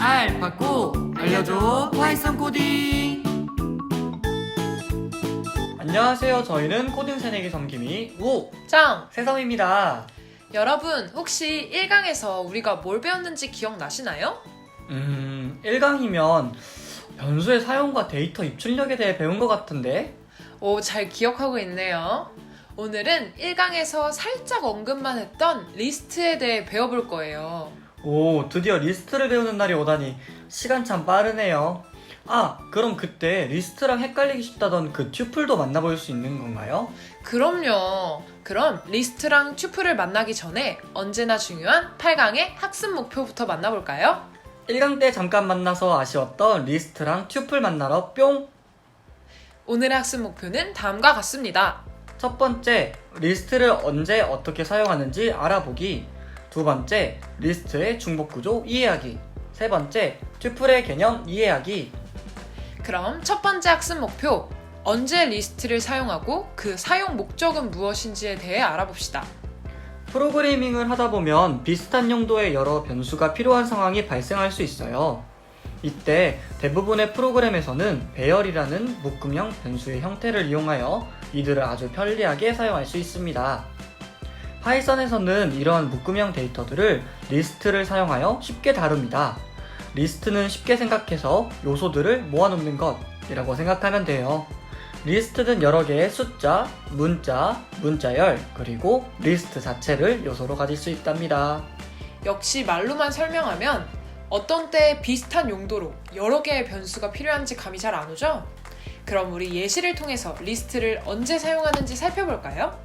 알파고 알려줘 파이썬 코딩. 안녕하세요. 저희는 코딩 새내기 섬김이 짱! 세섬입니다. 여러분 혹시 1강에서 우리가 뭘 배웠는지 기억나시나요? 1강이면 변수의 사용과 데이터 입출력에 대해 배운 것 같은데? 오, 잘 기억하고 있네요. 오늘은 1강에서 살짝 언급만 했던 리스트에 대해 배워볼 거예요. 오, 드디어 리스트를 배우는 날이 오다니 시간 참 빠르네요. 그럼 그때 리스트랑 헷갈리기 쉽다던 그 튜플도 만나볼 수 있는 건가요? 그럼요. 그럼 리스트랑 튜플을 만나기 전에 언제나 중요한 8강의 학습 목표부터 만나볼까요? 1강 때 잠깐 만나서 아쉬웠던 리스트랑 튜플 만나러 뿅! 오늘의 학습 목표는 다음과 같습니다. 첫 번째, 리스트를 언제 어떻게 사용하는지 알아보기. 두 번째, 리스트의 중복 구조 이해하기. 세 번째, 튜플의 개념 이해하기. 그럼 첫 번째 학습 목표, 언제 리스트를 사용하고 그 사용 목적은 무엇인지에 대해 알아봅시다. 프로그래밍을 하다 보면 비슷한 용도의 여러 변수가 필요한 상황이 발생할 수 있어요. 이때 대부분의 프로그램에서는 배열이라는 묶음형 변수의 형태를 이용하여 이들을 아주 편리하게 사용할 수 있습니다. 파이썬에서는 이런 묶음형 데이터들을 리스트를 사용하여 쉽게 다룹니다. 리스트는 쉽게 생각해서 요소들을 모아놓는 것이라고 생각하면 돼요. 리스트는 여러 개의 숫자, 문자, 문자열, 그리고 리스트 자체를 요소로 가질 수 있답니다. 역시 말로만 설명하면 어떤 때 비슷한 용도로 여러 개의 변수가 필요한지 감이 잘 안 오죠? 그럼 우리 예시를 통해서 리스트를 언제 사용하는지 살펴볼까요?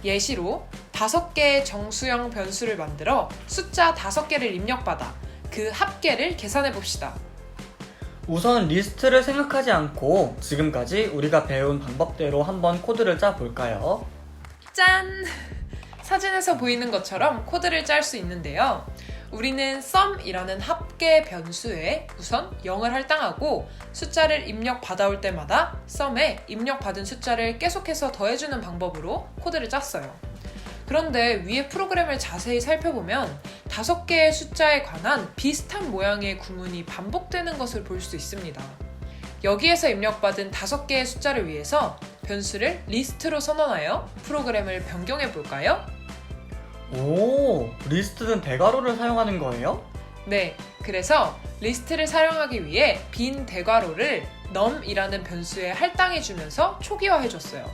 예시로 5개의 정수형 변수를 만들어 숫자 5개를 입력받아 그 합계를 계산해 봅시다. 우선 리스트를 생각하지 않고 지금까지 우리가 배운 방법대로 한번 코드를 짜볼까요? 짠! 사진에서 보이는 것처럼 코드를 짤 수 있는데요. 우리는 sum이라는 합계 변수에 우선 0을 할당하고 숫자를 입력받아올 때마다 sum에 입력받은 숫자를 계속해서 더해주는 방법으로 코드를 짰어요. 그런데 위에 프로그램을 자세히 살펴보면 5개의 숫자에 관한 비슷한 모양의 구문이 반복되는 것을 볼 수 있습니다. 여기에서 입력받은 5개의 숫자를 위해서 변수를 리스트로 선언하여 프로그램을 변경해 볼까요? 오, 리스트는 대괄호를 사용하는 거예요? 네, 그래서 리스트를 사용하기 위해 빈 대괄호를 num이라는 변수에 할당해주면서 초기화해줬어요.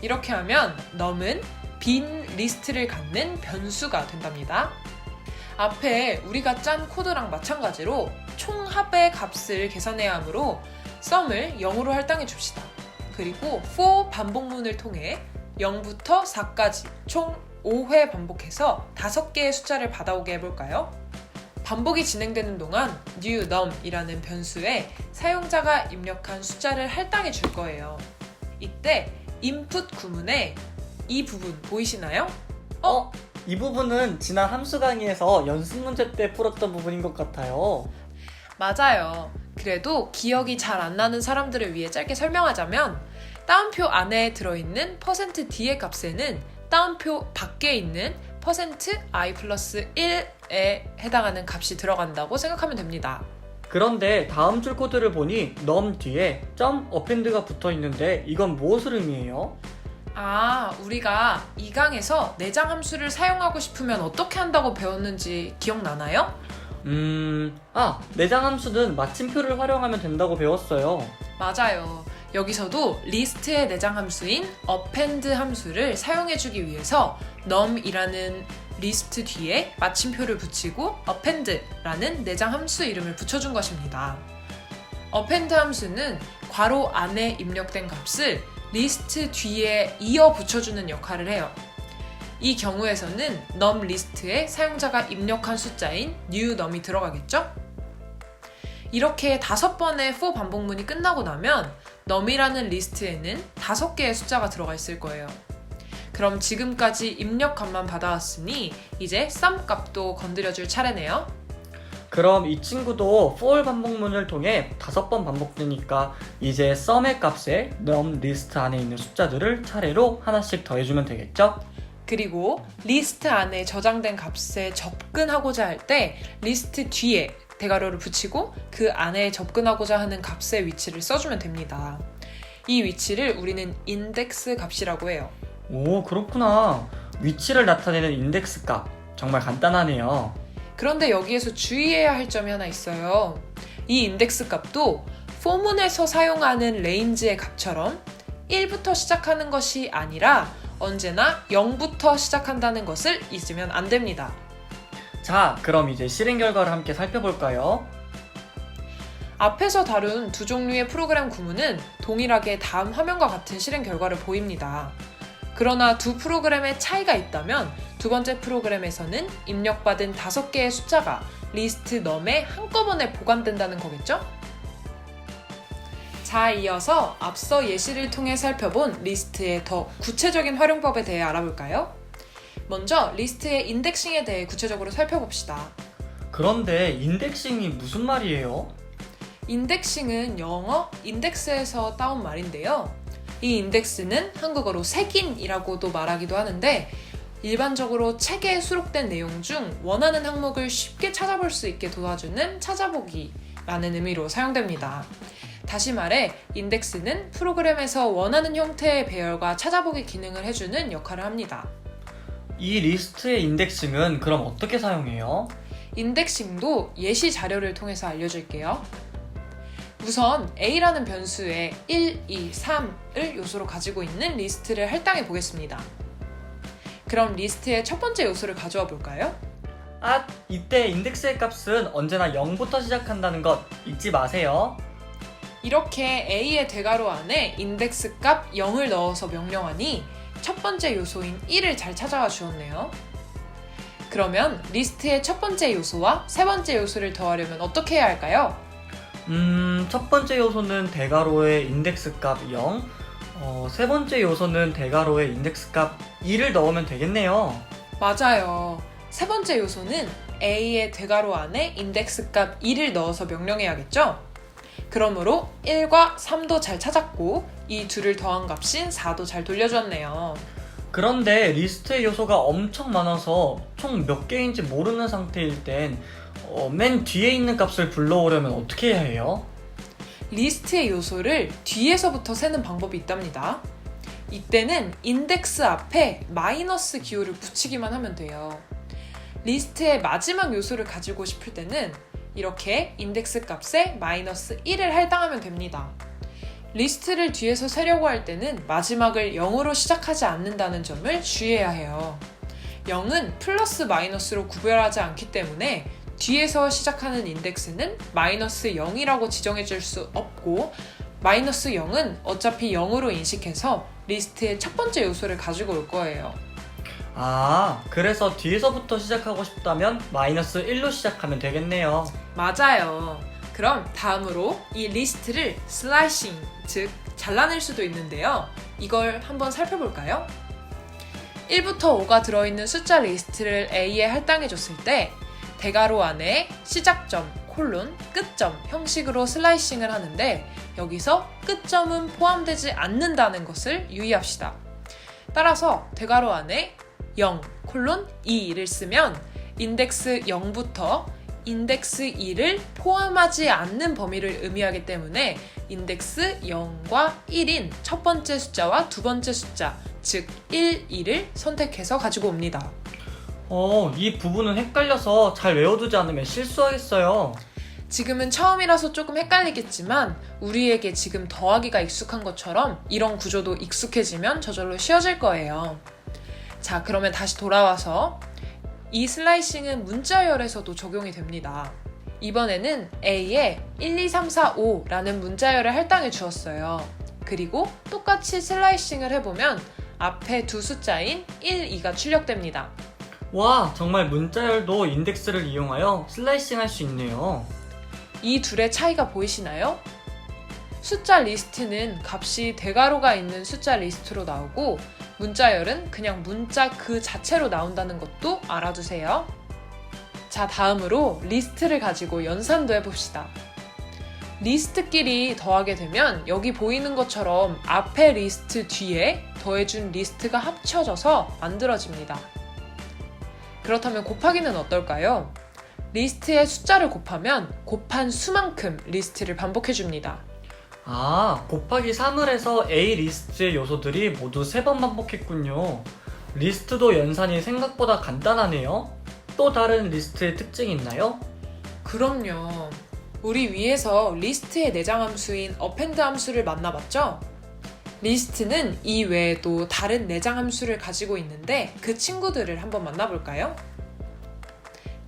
이렇게 하면 num은 빈 리스트를 갖는 변수가 된답니다. 앞에 우리가 짠 코드랑 마찬가지로 총합의 값을 계산해야 하므로 sum을 0으로 할당해 줍시다. 그리고 for 반복문을 통해 0부터 4까지 총 5회 반복해서 5개의 숫자를 받아오게 해볼까요? 반복이 진행되는 동안 new num이라는 변수에 사용자가 입력한 숫자를 할당해 줄 거예요. 이때 input 구문에 이 부분 보이시나요? 이 부분은 지난 함수 강의에서 연습 문제 때 풀었던 부분인 것 같아요. 맞아요. 그래도 기억이 잘 안 나는 사람들을 위해 짧게 설명하자면 따옴표 안에 들어있는 %d의 값에는 따옴표 밖에 있는 %i 플러스 1에 해당하는 값이 들어간다고 생각하면 됩니다. 그런데 다음 줄 코드를 보니 num 뒤에 .append가 붙어 있는데 이건 무엇을 의미해요? 우리가 2강에서 내장 함수를 사용하고 싶으면 어떻게 한다고 배웠는지 기억나나요? 내장 함수는 마침표를 활용하면 된다고 배웠어요. 맞아요. 여기서도 리스트의 내장 함수인 append 함수를 사용해주기 위해서 num이라는 리스트 뒤에 마침표를 붙이고 append라는 내장 함수 이름을 붙여준 것입니다. append 함수는 괄호 안에 입력된 값을 리스트 뒤에 이어 붙여주는 역할을 해요. 이 경우에서는 num 리스트에 사용자가 입력한 숫자인 new num이 들어가겠죠? 이렇게 5번의 for 반복문이 끝나고 나면 num이라는 리스트에는 5개의 숫자가 들어가 있을 거예요. 그럼 지금까지 입력값만 받아왔으니 이제 sum 값도 건드려줄 차례네요. 그럼 이 친구도 for 반복문을 통해 5번 반복되니까 이제 sum의 값에 num 리스트 안에 있는 숫자들을 차례로 하나씩 더해주면 되겠죠? 그리고 리스트 안에 저장된 값에 접근하고자 할 때 리스트 뒤에 대괄호를 붙이고 그 안에 접근하고자 하는 값의 위치를 써주면 됩니다. 이 위치를 우리는 인덱스 값이라고 해요. 오, 그렇구나. 위치를 나타내는 인덱스 값. 정말 간단하네요. 그런데 여기에서 주의해야 할 점이 하나 있어요. 이 인덱스 값도 포문에서 사용하는 레인지의 값처럼 1부터 시작하는 것이 아니라 언제나 0부터 시작한다는 것을 잊으면 안 됩니다. 자, 그럼 이제 실행 결과를 함께 살펴볼까요? 앞에서 다룬 두 종류의 프로그램 구문은 동일하게 다음 화면과 같은 실행 결과를 보입니다. 그러나 두 프로그램의 차이가 있다면 두 번째 프로그램에서는 입력받은 5개의 숫자가 리스트 num에 한꺼번에 보관된다는 거겠죠? 자, 이어서 앞서 예시를 통해 살펴본 리스트의 더 구체적인 활용법에 대해 알아볼까요? 먼저 리스트의 인덱싱에 대해 구체적으로 살펴봅시다. 그런데 인덱싱이 무슨 말이에요? 인덱싱은 영어 인덱스에서 따온 말인데요. 이 인덱스는 한국어로 색인이라고도 말하기도 하는데 일반적으로 책에 수록된 내용 중 원하는 항목을 쉽게 찾아볼 수 있게 도와주는 찾아보기라는 의미로 사용됩니다. 다시 말해 인덱스는 프로그램에서 원하는 형태의 배열과 찾아보기 기능을 해주는 역할을 합니다. 이 리스트의 인덱싱은 그럼 어떻게 사용해요? 인덱싱도 예시 자료를 통해서 알려줄게요. 우선 A라는 변수에 1, 2, 3을 요소로 가지고 있는 리스트를 할당해 보겠습니다. 그럼 리스트의 첫 번째 요소를 가져와 볼까요? 아, 이때 인덱스의 값은 언제나 0부터 시작한다는 것 잊지 마세요. 이렇게 A의 대괄호 안에 인덱스 값 0을 넣어서 명령하니 첫 번째 요소인 1을 잘 찾아와 주었네요. 그러면 리스트의 첫 번째 요소와 세 번째 요소를 더하려면 어떻게 해야 할까요? 첫 번째 요소는 대괄호의 인덱스 값 0, 세 번째 요소는 대괄호의 인덱스 값 2를 넣으면 되겠네요. 맞아요. 세 번째 요소는 A의 대괄호 안에 인덱스 값 2를 넣어서 명령해야겠죠? 그러므로 1과 3도 잘 찾았고 이 둘을 더한 값인 4도 잘 돌려줬네요. 그런데 리스트의 요소가 엄청 많아서 총 몇 개인지 모르는 상태일 땐 맨 뒤에 있는 값을 불러오려면 어떻게 해야 해요? 리스트의 요소를 뒤에서부터 세는 방법이 있답니다. 이때는 인덱스 앞에 마이너스 기호를 붙이기만 하면 돼요. 리스트의 마지막 요소를 가지고 싶을 때는 이렇게 인덱스 값에 마이너스 1을 할당하면 됩니다. 리스트를 뒤에서 세려고 할 때는 마지막을 0으로 시작하지 않는다는 점을 주의해야 해요. 0은 플러스 마이너스로 구별하지 않기 때문에 뒤에서 시작하는 인덱스는 마이너스 0이라고 지정해 줄 수 없고 마이너스 0은 어차피 0으로 인식해서 리스트의 첫 번째 요소를 가지고 올 거예요. 아, 그래서 뒤에서부터 시작하고 싶다면 마이너스 1로 시작하면 되겠네요. 맞아요. 그럼 다음으로 이 리스트를 슬라이싱, 즉 잘라낼 수도 있는데요. 이걸 한번 살펴볼까요? 1부터 5가 들어있는 숫자 리스트를 A에 할당해줬을 때 대괄호 안에 시작점, 콜론, 끝점 형식으로 슬라이싱을 하는데 여기서 끝점은 포함되지 않는다는 것을 유의합시다. 따라서 대괄호 안에 0, 콜론 2를 쓰면 인덱스 0부터 인덱스 2를 포함하지 않는 범위를 의미하기 때문에 인덱스 0과 1인 첫 번째 숫자와 두 번째 숫자, 즉 1, 2를 선택해서 가지고 옵니다. 이 부분은 헷갈려서 잘 외워두지 않으면 실수하겠어요. 지금은 처음이라서 조금 헷갈리겠지만 우리에게 지금 더하기가 익숙한 것처럼 이런 구조도 익숙해지면 저절로 쉬워질 거예요. 자, 그러면 다시 돌아와서 이 슬라이싱은 문자열에서도 적용이 됩니다. 이번에는 A에 1, 2, 3, 4, 5라는 문자열을 할당해 주었어요. 그리고 똑같이 슬라이싱을 해보면 앞에 두 숫자인 1, 2가 출력됩니다. 와, 정말 문자열도 인덱스를 이용하여 슬라이싱 할 수 있네요. 이 둘의 차이가 보이시나요? 숫자 리스트는 값이 대괄호가 있는 숫자 리스트로 나오고 문자열은 그냥 문자 그 자체로 나온다는 것도 알아두세요. 자, 다음으로 리스트를 가지고 연산도 해봅시다. 리스트끼리 더하게 되면 여기 보이는 것처럼 앞에 리스트 뒤에 더해준 리스트가 합쳐져서 만들어집니다. 그렇다면 곱하기는 어떨까요? 리스트의 숫자를 곱하면 곱한 수만큼 리스트를 반복해줍니다. 아, 곱하기 3을 해서 A 리스트의 요소들이 모두 3번 반복했군요. 리스트도 연산이 생각보다 간단하네요. 또 다른 리스트의 특징이 있나요? 그럼요. 우리 위에서 리스트의 내장 함수인 append 함수를 만나봤죠? 리스트는 이 외에도 다른 내장 함수를 가지고 있는데 그 친구들을 한번 만나볼까요?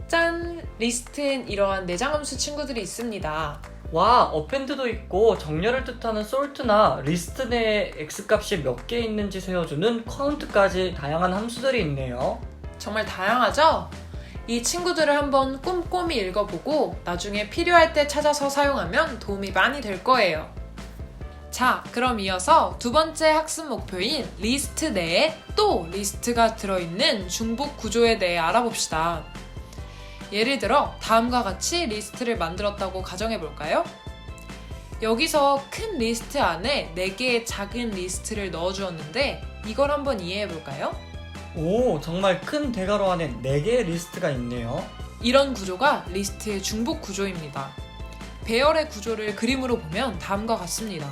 짠! 리스트엔 이러한 내장 함수 친구들이 있습니다. 와, append도 있고 정렬을 뜻하는 sort나 리스트 내에 x값이 몇 개 있는지 세어주는 count까지 다양한 함수들이 있네요. 정말 다양하죠? 이 친구들을 한번 꼼꼼히 읽어보고 나중에 필요할 때 찾아서 사용하면 도움이 많이 될 거예요. 자, 그럼 이어서 두 번째 학습 목표인 리스트 내에 또 리스트가 들어있는 중복 구조에 대해 알아봅시다. 예를 들어 다음과 같이 리스트를 만들었다고 가정해볼까요? 여기서 큰 리스트 안에 4개의 작은 리스트를 넣어주었는데 이걸 한번 이해해볼까요? 오, 정말 큰 대괄호 안에 4개의 리스트가 있네요. 이런 구조가 리스트의 중복 구조입니다. 배열의 구조를 그림으로 보면 다음과 같습니다.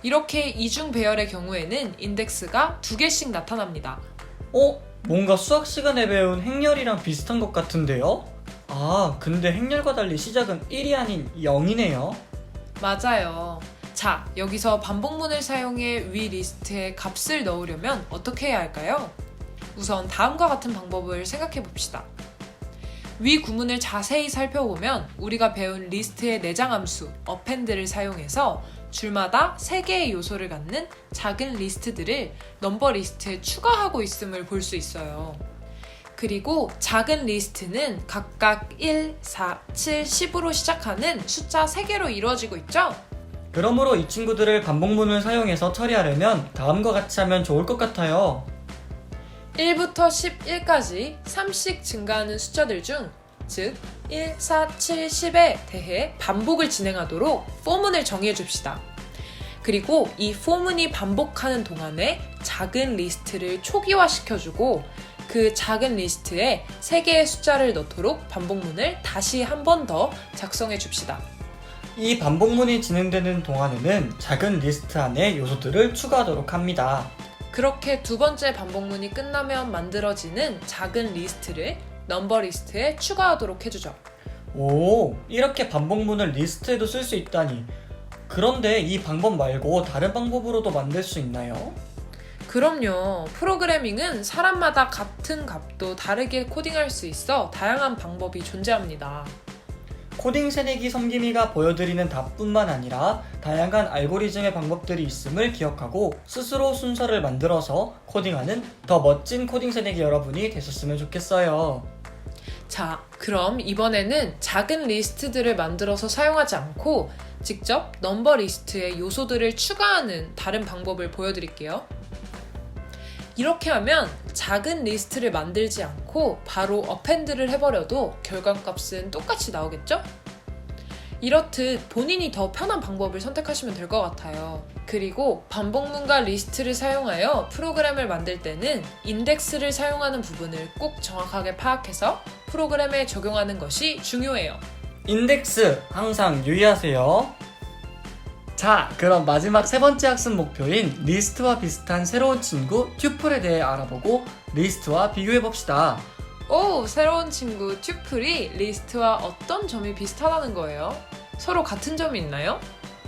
이렇게 이중 배열의 경우에는 인덱스가 2개씩 나타납니다. 뭔가 수학 시간에 배운 행렬이랑 비슷한 것 같은데요? 아, 근데 행렬과 달리 시작은 1이 아닌 0이네요. 맞아요. 자, 여기서 반복문을 사용해 위 리스트에 값을 넣으려면 어떻게 해야 할까요? 우선 다음과 같은 방법을 생각해 봅시다. 위 구문을 자세히 살펴보면 우리가 배운 리스트의 내장 함수 append를 사용해서 줄마다 3개의 요소를 갖는 작은 리스트들을 넘버 리스트에 추가하고 있음을 볼 수 있어요. 그리고 작은 리스트는 각각 1, 4, 7, 10으로 시작하는 숫자 3개로 이루어지고 있죠? 그러므로 이 친구들을 반복문을 사용해서 처리하려면 다음과 같이 하면 좋을 것 같아요. 1부터 11까지 3씩 증가하는 숫자들 중, 즉 1, 4, 7, 10에 대해 반복을 진행하도록 포문을 정의해 줍시다. 그리고 이 포문이 반복하는 동안에 작은 리스트를 초기화시켜주고 그 작은 리스트에 3개의 숫자를 넣도록 반복문을 다시 한 번 더 작성해 줍시다. 이 반복문이 진행되는 동안에는 작은 리스트 안에 요소들을 추가하도록 합니다. 그렇게 두 번째 반복문이 끝나면 만들어지는 작은 리스트를 넘버 리스트에 추가하도록 해주죠. 오, 이렇게 반복문을 리스트에도 쓸 수 있다니. 그런데 이 방법 말고 다른 방법으로도 만들 수 있나요? 그럼요. 프로그래밍은 사람마다 같은 값도 다르게 코딩할 수 있어 다양한 방법이 존재합니다. 코딩 새내기 섬김이가 보여드리는 답뿐만 아니라 다양한 알고리즘의 방법들이 있음을 기억하고 스스로 순서를 만들어서 코딩하는 더 멋진 코딩 새내기 여러분이 되셨으면 좋겠어요. 자, 그럼 이번에는 작은 리스트들을 만들어서 사용하지 않고 직접 넘버 리스트에 요소들을 추가하는 다른 방법을 보여드릴게요. 이렇게 하면 작은 리스트를 만들지 않고 바로 append를 해버려도 결과값은 똑같이 나오겠죠? 이렇듯 본인이 더 편한 방법을 선택하시면 될 것 같아요. 그리고 반복문과 리스트를 사용하여 프로그램을 만들 때는 인덱스를 사용하는 부분을 꼭 정확하게 파악해서 프로그램에 적용하는 것이 중요해요. 인덱스 항상 유의하세요. 자, 그럼 마지막 세 번째 학습 목표인 리스트와 비슷한 새로운 친구 튜플에 대해 알아보고 리스트와 비교해봅시다. 오, 새로운 친구 튜플이 리스트와 어떤 점이 비슷하다는 거예요? 서로 같은 점이 있나요?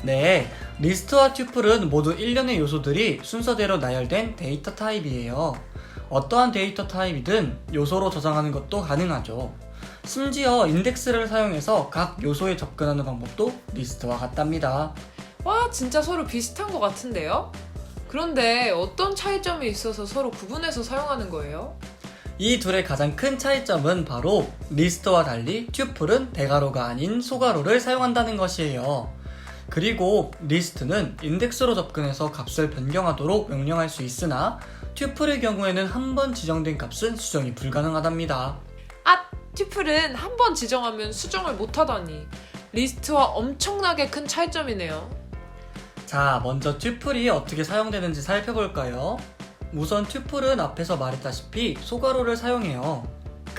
네, 리스트와 튜플은 모두 일련의 요소들이 순서대로 나열된 데이터 타입이에요. 어떠한 데이터 타입이든 요소로 저장하는 것도 가능하죠. 심지어 인덱스를 사용해서 각 요소에 접근하는 방법도 리스트와 같답니다. 와, 진짜 서로 비슷한 것 같은데요? 그런데 어떤 차이점이 있어서 서로 구분해서 사용하는 거예요? 이 둘의 가장 큰 차이점은 바로 리스트와 달리 튜플은 대괄호가 아닌 소괄호를 사용한다는 것이에요. 그리고 리스트는 인덱스로 접근해서 값을 변경하도록 명령할 수 있으나 튜플의 경우에는 한 번 지정된 값은 수정이 불가능하답니다. 튜플은 한 번 지정하면 수정을 못하다니. 리스트와 엄청나게 큰 차이점이네요. 자, 먼저 튜플이 어떻게 사용되는지 살펴볼까요? 우선 튜플은 앞에서 말했다시피 소괄호를 사용해요.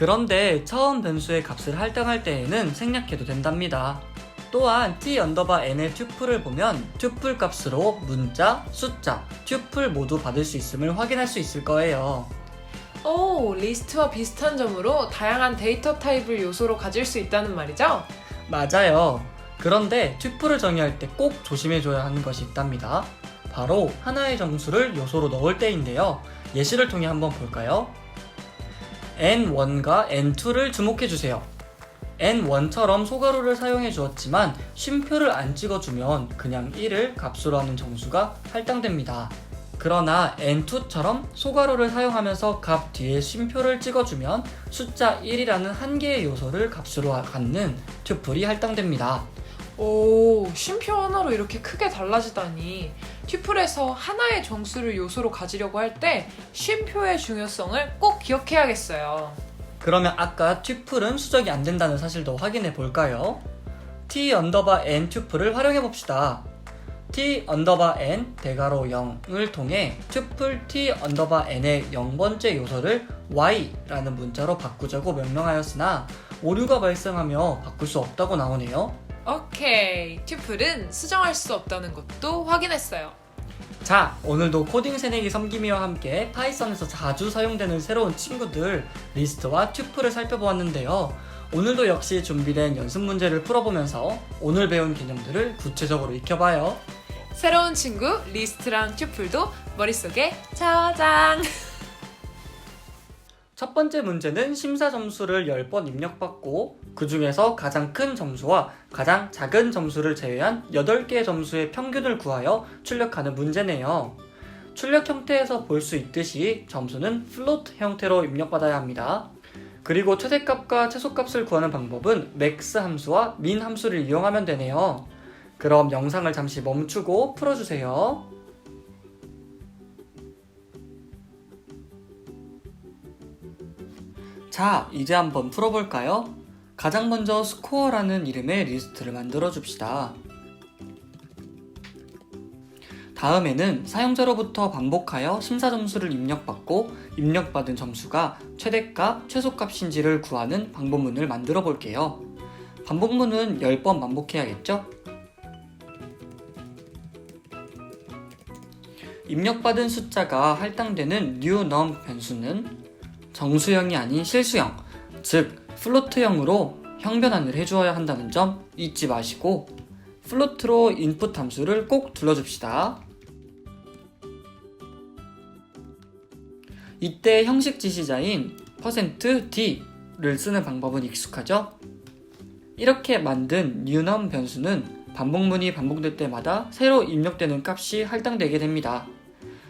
그런데 처음 변수의 값을 할당할 때에는 생략해도 된답니다. 또한 t_n의 튜플을 보면 튜플 값으로 문자, 숫자, 튜플 모두 받을 수 있음을 확인할 수 있을 거예요. 오, 리스트와 비슷한 점으로 다양한 데이터 타입을 요소로 가질 수 있다는 말이죠? 맞아요. 그런데 튜플을 정의할 때 꼭 조심해줘야 하는 것이 있답니다. 바로 하나의 정수를 요소로 넣을 때인데요. 예시를 통해 한번 볼까요? n1과 n2를 주목해주세요. n1처럼 소괄호를 사용해 주었지만 쉼표를 안 찍어주면 그냥 1을 값으로 하는 정수가 할당됩니다. 그러나 n2처럼 소괄호를 사용하면서 값 뒤에 쉼표를 찍어주면 숫자 1이라는 한 개의 요소를 값으로 갖는 튜플이 할당됩니다. 오, 쉼표 하나로 이렇게 크게 달라지다니. 튜플에서 하나의 정수를 요소로 가지려고 할 때 쉼표의 중요성을 꼭 기억해야겠어요. 그러면 아까 튜플은 수적이 안 된다는 사실도 확인해 볼까요? t_n 튜플을 활용해 봅시다. t_n 대괄호 0을 통해 튜플 t_n의 0번째 요소를 y라는 문자로 바꾸자고 명령하였으나 오류가 발생하며 바꿀 수 없다고 나오네요. 오케이, 튜플은 수정할 수 없다는 것도 확인했어요. 자, 오늘도 코딩 새내기 섬김이와 함께 파이썬에서 자주 사용되는 새로운 친구들 리스트와 튜플을 살펴보았는데요. 오늘도 역시 준비된 연습 문제를 풀어보면서 오늘 배운 개념들을 구체적으로 익혀봐요. 새로운 친구 리스트랑 튜플도 머릿속에 저장! 첫 번째 문제는 심사 점수를 10번 입력받고 그 중에서 가장 큰 점수와 가장 작은 점수를 제외한 8개의 점수의 평균을 구하여 출력하는 문제네요. 출력 형태에서 볼 수 있듯이 점수는 플로트 형태로 입력받아야 합니다. 그리고 최대값과 최소값을 구하는 방법은 max 함수와 min 함수를 이용하면 되네요. 그럼 영상을 잠시 멈추고 풀어주세요. 자, 이제 한번 풀어볼까요? 가장 먼저 스코어라는 이름의 리스트를 만들어 줍시다. 다음에는 사용자로부터 반복하여 심사 점수를 입력받고 입력받은 점수가 최대값, 최소값인지를 구하는 반복문을 만들어 볼게요. 반복문은 10번 반복해야겠죠? 입력받은 숫자가 할당되는 new_num 변수는 정수형이 아닌 실수형, 즉 플로트형으로 형변환을 해주어야 한다는 점 잊지 마시고 플로트로 인풋 함수를 꼭 둘러줍시다. 이때 형식 지시자인 %d 를 쓰는 방법은 익숙하죠? 이렇게 만든 new_num 변수는 반복문이 반복될 때마다 새로 입력되는 값이 할당되게 됩니다.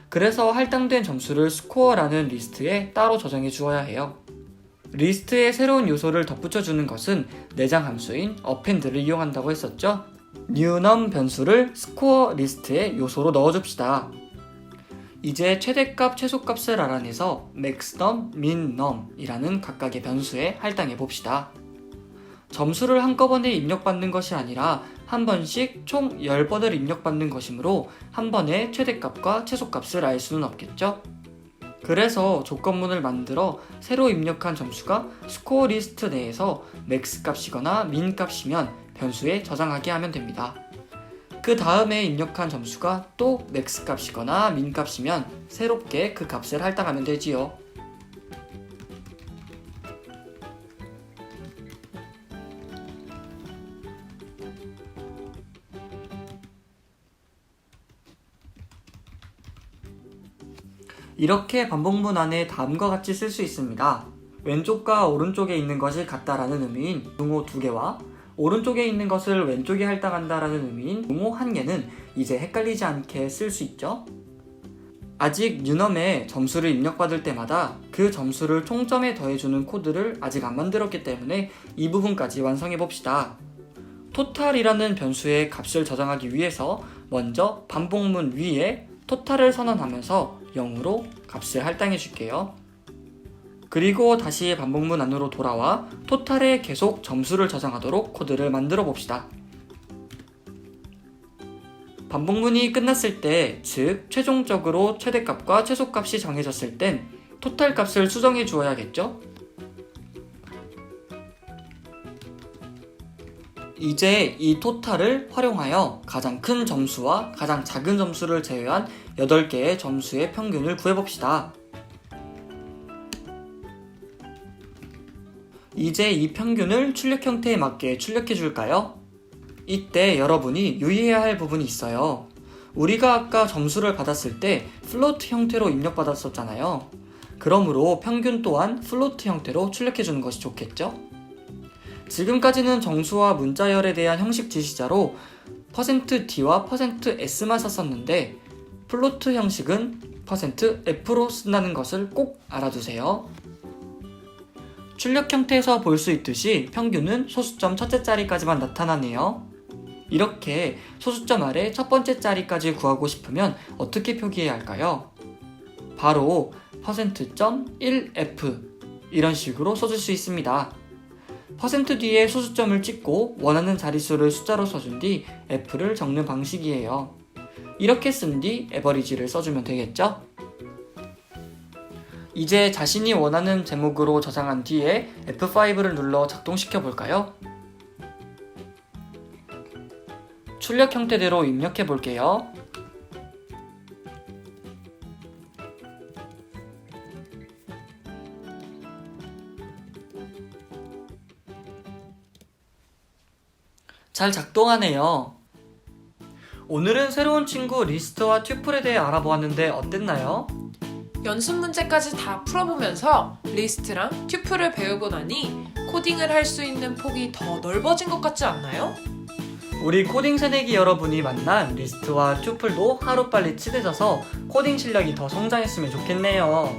그래서 할당된 점수를 스코어라는 리스트에 따로 저장해 주어야 해요. 리스트에 새로운 요소를 덧붙여 주는 것은 내장 함수인 append를 이용한다고 했었죠? new_num 변수를 스코어 리스트에 요소로 넣어줍시다. 이제 최대값, 최소값을 알아내서 maxNum, minNum 이라는 각각의 변수에 할당해 봅시다. 점수를 한꺼번에 입력받는 것이 아니라 한 번씩 총 10번을 입력받는 것이므로 한 번에 최대값과 최소값을 알 수는 없겠죠? 그래서 조건문을 만들어 새로 입력한 점수가 스코어 리스트 내에서 맥스 값이거나 민 값이면 변수에 저장하게 하면 됩니다. 그 다음에 입력한 점수가 또 맥스 값이거나 민 값이면 새롭게 그 값을 할당하면 되지요. 이렇게 반복문 안에 다음과 같이 쓸 수 있습니다. 왼쪽과 오른쪽에 있는 것이 같다라는 의미인 동호 2개와 오른쪽에 있는 것을 왼쪽에 할당한다라는 의미인 동호 1개는 이제 헷갈리지 않게 쓸 수 있죠. 아직 new_num에 점수를 입력받을 때마다 그 점수를 총점에 더해주는 코드를 아직 안 만들었기 때문에 이 부분까지 완성해 봅시다. total이라는 변수의 값을 저장하기 위해서 먼저 반복문 위에 total을 선언하면서 0으로 값을 할당해 줄게요. 그리고 다시 반복문 안으로 돌아와 토탈에 계속 점수를 저장하도록 코드를 만들어 봅시다. 반복문이 끝났을 때, 즉 최종적으로 최대값과 최소값이 정해졌을 땐 토탈 값을 수정해 주어야겠죠? 이제 이 토탈을 활용하여 가장 큰 점수와 가장 작은 점수를 제외한 8개의 점수의 평균을 구해봅시다. 이제 이 평균을 출력 형태에 맞게 출력해 줄까요? 이때 여러분이 유의해야 할 부분이 있어요. 우리가 아까 점수를 받았을 때 플로트 형태로 입력받았었잖아요. 그러므로 평균 또한 플로트 형태로 출력해 주는 것이 좋겠죠? 지금까지는 정수와 문자열에 대한 형식 지시자로 %d와 %s만 썼었는데 플로트 형식은 %f로 쓴다는 것을 꼭 알아두세요. 출력 형태에서 볼 수 있듯이 평균은 소수점 첫째 자리까지만 나타나네요. 이렇게 소수점 아래 첫 번째 자리까지 구하고 싶으면 어떻게 표기해야 할까요? 바로 %.1f 이런 식으로 써줄 수 있습니다. % 뒤에 소수점을 찍고 원하는 자릿수를 숫자로 써준 뒤 f를 적는 방식이에요. 이렇게 쓴 뒤 에버리지를 써주면 되겠죠? 이제 자신이 원하는 제목으로 저장한 뒤에 F5를 눌러 작동시켜 볼까요? 출력 형태대로 입력해 볼게요. 잘 작동하네요. 오늘은 새로운 친구 리스트와 튜플에 대해 알아보았는데 어땠나요? 연습 문제까지 다 풀어보면서 리스트랑 튜플을 배우고 나니 코딩을 할 수 있는 폭이 더 넓어진 것 같지 않나요? 우리 코딩 새내기 여러분이 만난 리스트와 튜플도 하루빨리 친해져서 코딩 실력이 더 성장했으면 좋겠네요.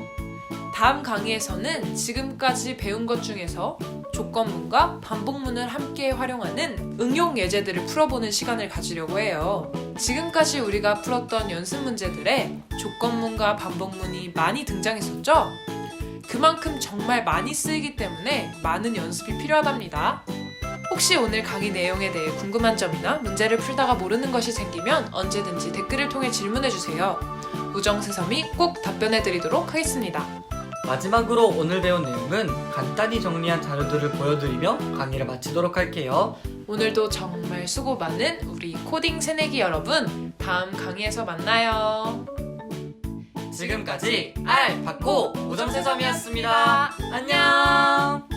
다음 강의에서는 지금까지 배운 것 중에서 조건문과 반복문을 함께 활용하는 응용 예제들을 풀어보는 시간을 가지려고 해요. 지금까지 우리가 풀었던 연습 문제들에 조건문과 반복문이 많이 등장했었죠? 그만큼 정말 많이 쓰이기 때문에 많은 연습이 필요하답니다. 혹시 오늘 강의 내용에 대해 궁금한 점이나 문제를 풀다가 모르는 것이 생기면 언제든지 댓글을 통해 질문해주세요. 우정새섬이 꼭 답변해드리도록 하겠습니다. 마지막으로 오늘 배운 내용은 간단히 정리한 자료들을 보여드리며 강의를 마치도록 할게요. 오늘도 정말 수고 많은 우리 코딩 새내기 여러분, 다음 강의에서 만나요. 지금까지 알바코 우정새섬이었습니다. 안녕!